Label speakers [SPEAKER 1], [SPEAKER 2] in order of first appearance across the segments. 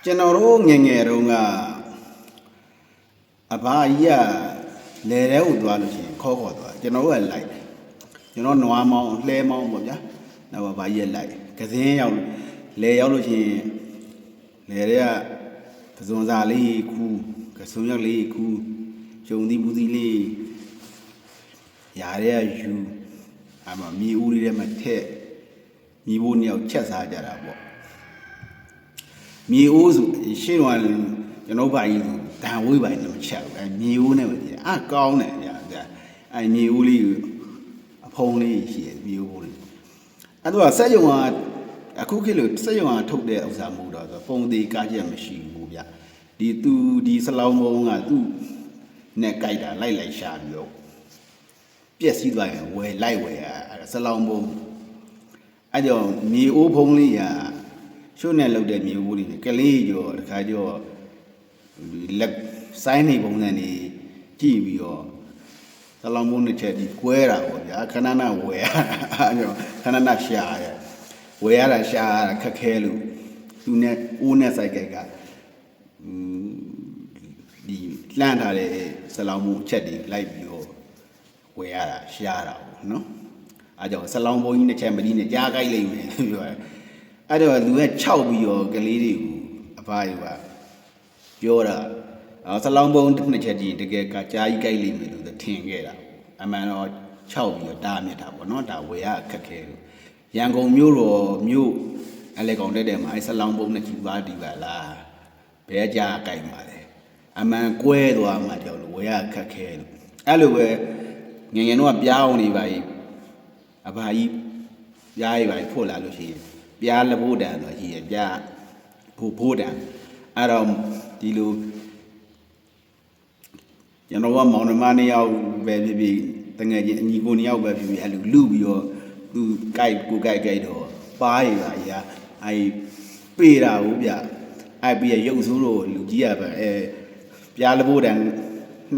[SPEAKER 1] ကျွန်တော်တို့ငယ်ငယ်တုန်းကအဘကြီးကလဲတဲ့ဟိုသွားလို့ရှိရင်ခေါ်သွားကျွန်တော်တို့ကလိုက်တယ်ကျွန်တော်နွားမောင်းလှဲမောင်းပေါ့ဗျာနောက်အဘကြီးကလိုက်ကစင်းရောက်လဲရောက်လို့ရှိရင်လဲတဲ့ကစွန်စာလေးခူးကစွန်ရောက်လေးခူးဂျုံသီးပူသီးလေးရာတဲ့ယူအမမြေဦးလေးထဲမှာထက်မြေဘိုးနှစ်ယောက်ချက်စားကြတာပေါ့မြေဦးဆိုရှင်းတော့ကျွန်တော်ဘာကြီးဒံဝေးပိုင်းတော့ချက်ပဲမြေဦးနဲ့ပဲကြည့်ကောင်းတယ်ဗျာမြေဦးလေးအဖုံးလေးရှိတယ်မြေဦးလေးအဲ့တော့စက်ရုံကအခုခေတ်လို့စက်ရုံကထုတ်တဲ့ဥစ္စာမဟုတ်တော့ဆိုပုံသေးကားချက်မရှိဘူးဗျဒီစလောင်းမုံကသူ့နဲ့ကြိုက်တာလိုက်ရှာပြီးတော့ပြက်စီးသွားရင်ဝယ်စလောင်းမုံအဲ့ကြောင့်မြေဦးဖုံးလေးကရှုပ်နဲ့လောက်တဲ့မြေဦးလေးကလေးကျော်တခါကျော်လက်ဆိုင်းနေပုံစံနေကြည့်ပြီးတော့စလောင်းမုံတစ်ချက်ဒီကွဲတာပေါ့ဗျာခဏနာဝယ်ရတာအဲ့ကြောင့်ခဏနာရှာရဝယ်ရတာရှာရတာခက်ခဲလို့သူနဲ့ဦးနဲ့စိုက်ကဒီလှမ်းထားတဲ့စလောင်းမုံအချက်တွေလိုက်ပြီးတော့ဝယ်ရတာရှားတာပေါ့နော်အဲကြောင့်စလောင်းဘုံကြီးတစ်ချက်မဒီနဲ့ကြားကြိုက်လိမ့်မယ်ပြောတယ်အဲ့တော့လူက6ပြီးတော့ကလေးတွေကိုအဖားယူကပြောတာစလောင်းဘုံတစ်ချက်ကြီးတကယ်ကကြားကြီးကြိုက်လိမ့်မယ်လို့ထင်ခဲ့တာအမှန်တော့6ပြီးတော့တားမြစ်တာပေါ့နော်ဒါဝယ်ရအခက်ခဲလို့ရန်ကုန်မြို့အလဲကောင်တက်မှာအဲစလောင်းဘုံနဲ့ကျူပါဒီပါလားဘယ်ကြားကြိုက်မှာလဲအမှန်ကွဲသွားမှကြောက်လို့ဝယ်ရအခက်ခဲလို့အဲ့လိုပဲငယ်တော့ပြားအောင်နေပါ ਈ အဖာကြီးပြားရပါ ਈ ဖို့လာလို့ရှိရင်ပြားလဘိုးတန်ဆိုရှိရပြားဖိုးတန်အဲ့တော့ဒီလိုကျွန်တော်ကမောင်နှမနှစ်ယောက်ပဲဖြစ်ဖြစ်တငယ်ချင်းအညီကိုနှစ်ယောက်ပဲဖြစ်ဖြစ်အဲ့လိုလူပြီးတော့သူကြိုက်တော့ပါးရပါ ਈ အဲ့ပေးတာဟုတ်ဗျအဲ့ပြီးရုပ်ဆိုးလို့လူကြီးရပဲပြားလဘိုးတန်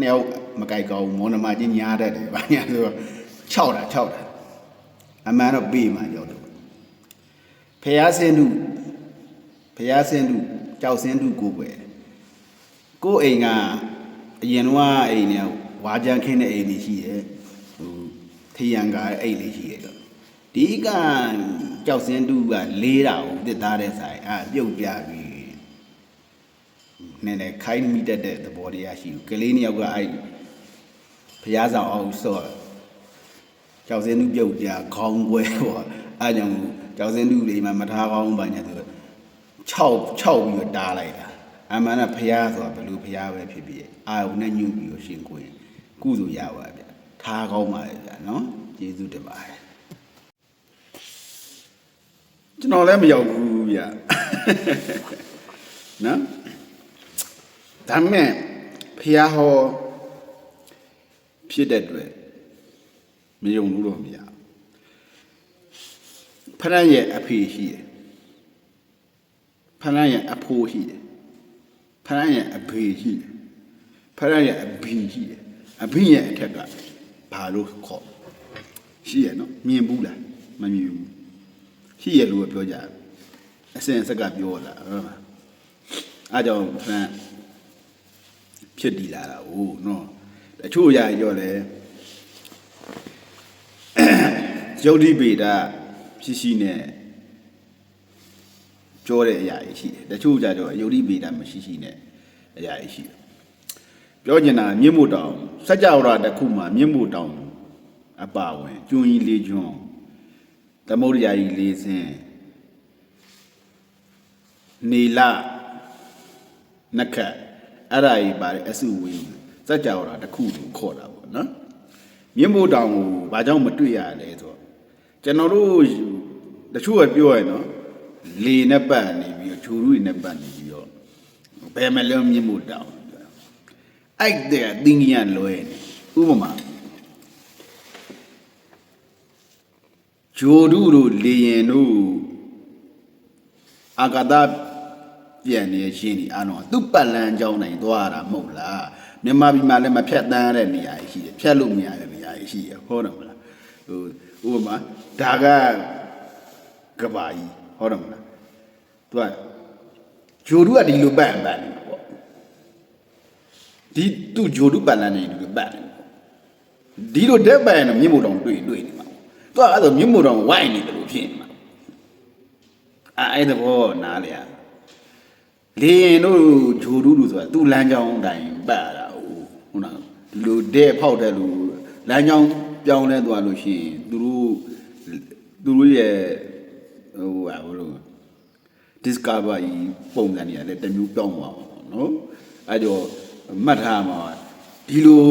[SPEAKER 1] နှစ်ယောက်မကြိုက်ကောင်းမောင်နှမချင်းညားတတ်တယ်ဗျာညာဆို6တာအမှန်တော့ပေးမှကြောက်တော့ဖျားစင်းတုကြောက်စင်းတုကိုပဲကိုအိမ်ကအရင်တော့အိမ်နဲ့ဝါကြမ်းခင်းတဲ့အိမ်လေးရှိတယ်ထရံကားအိမ်လေးရှိတယ်ဒီကကြောက်စင်းတုကလေးတာကိုတစ်သားတဲ့ဆိုင်ပြုတ်ပြပြီးနည်းနည်းခိုင်းမိတတ်တဲ့သဘောတရားရှိဘူးကလေးနှစ်ယောက်ကဖျားဆောင်အောင်ဆော့ကြောက်စင်းတုပြုတ်ကြခေါင်းကွဲပေါ့အဲကြောင့်ကြောက်စင်းတုလေးမှမထားကောင်းပါညာသူ6ပြီးတော့တားလိုက်တာအမှန်ကဖျားဆိုတာဘယ်လိုဖျားပဲဖြစ်ဖြစ်အာုံနဲ့ညှို့ပြီးတော့ရှင်ကိုရင်ကုသိုလ်ရပါဗျထားကောင်းပါလေဗျနော်ကျေးဇူးတင်ပါတယ်ကျွန်တော်လည်းမရောက်ဘူးဗျနော်ဒါမဲ့ဖျားဟောဖြစ်တဲ့အတွက်မယုံလို့တော့မရဖရန်ရဲ့အဖေရှိတယ်ဖရန်ရဲ့အဖိုးရှိတယ်ဖရန်ရဲ့အဖေရှိတယ်ဖရန်ရဲ့အဘီရှိတယ်အဘီရဲ့အထက်ကဘာလို့ခေါ်ရှိရနော်မြင်ဘူးလားမမြင်ဘူးရှိရလို့ပြောကြအစင်စက်ကပြောလာအားကြောင့်ဖရန်ဖြစ်တည်လာတာ哦နော်တချို့ရရောလဲယုတ်တိပေတာရှိနဲ့ပြောတဲ့အရာကြီးရှိတယ်တချို့ကြတော့ယုတ်တိပေတာမရှိနဲ့အရာကြီးရှိတယ်ပြောချင်တာမြင့်မို့တောင်စัจ java တစ်ခုမှာမြင့်မို့တောင်အပါဝင်ကျွန်းကြီးလေးကျွန်းသမုဒ္ဒရာကြီးလေးစင်းနေလနက္ခအဲ့ဒါကြီးပါတယ်အစုဝေးစัจ java တစ်ခုကိုခေါ်တာပေါ့နော်မြင့်မို့တောင်ကိုဘာကြောင့်မတွေ့ရလဲဆိုတော့ကျွန်တော်တို့တချို့ကပြောရနော်လေနဲ့ပတ်နေပြီးတော့ဂျိုရုတွေနဲ့ပတ်နေပြီးတော့ဘယ်မလဲမြင့်မို့တောင်အဲ့တဲ့တင်းကြီးကလွယ်ဥပမာဂျိုရုတို့လေရင်တို့အာကာသပြန်နေရှင်ဒီအားလုံးသူ့ပတ်လန်းကြောင်းနိုင်သွားတာမဟုတ်လားမြန်မာပြည်မှာလည်းမဖြတ်တန်းရတဲ့နေရာရှိတယ်ဖြတ်လို့မရတဲ့နေရာရှိရဟုတ်တယ်မလားဥပမာဒါကကဘာကြီးဟုတ်တယ်မလားသူက ဂျိုဒူကဒီလိုပတ်နေမှာပေါ့ဒီသူ့ဂျိုဒူပတ်လန်းနေဒီလိုပတ်နေဒီလိုတက်ပတ်ရင်တော့မြင့်မို့တောင်တွေ့နေမှာသူကအဲ့ဒါမြင့်မို့တောင်ဝိုင်းနေတယ်လို့ဖြစ်နေမှာအဲ့ဒါဘောနားလေလေရင်တို့ဂျိုဒူလို့ဆိုတာသူ့လမ်းကြောင်းတိုင်းပတ်ရတာဟုတ်လားလူတဲ့ဖောက်တဲ့လူလမ်းကြောင်းပြောင်းလဲသွားလို့ရှိရင်သူတို့ရဲ့ဟိုဟာဘလို့ discover ပုံစံတွေကလည်းတမျိုးပြောင်းသွားပါတော့နော်အဲ့တော့မှတ်ထားမှာဒီလို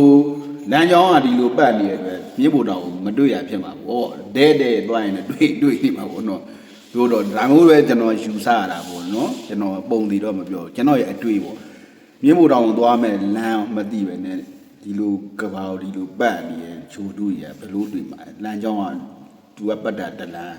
[SPEAKER 1] လမ်းကြောင်းကဒီလိုပတ်နေတဲ့အတွက်မြင့်ဖို့တောင်မတွေ့ရဖြစ်မှာပေါ့တဲ့သွားရင်လည်းတွေ့နေမှာပေါ့နော်တို့တော့ဒါမျိုးပဲကျွန်တော်ယူဆရတာပေါ့နော်ကျွန်တော်ပုံတည်တော့မပြောကျွန်တော်ရဲ့အတွေ့ပေါ့မြင့်ဖို့တောင်သွားမယ်လမ်းမသိပဲနဲ့ဒီလိုကဘာဒီလိုပတ်နေတဲ့ချိုးတူရဘယ်လိုတွေ့မှာလမ်းကြောင်းကသူကပတ်တာတလန်း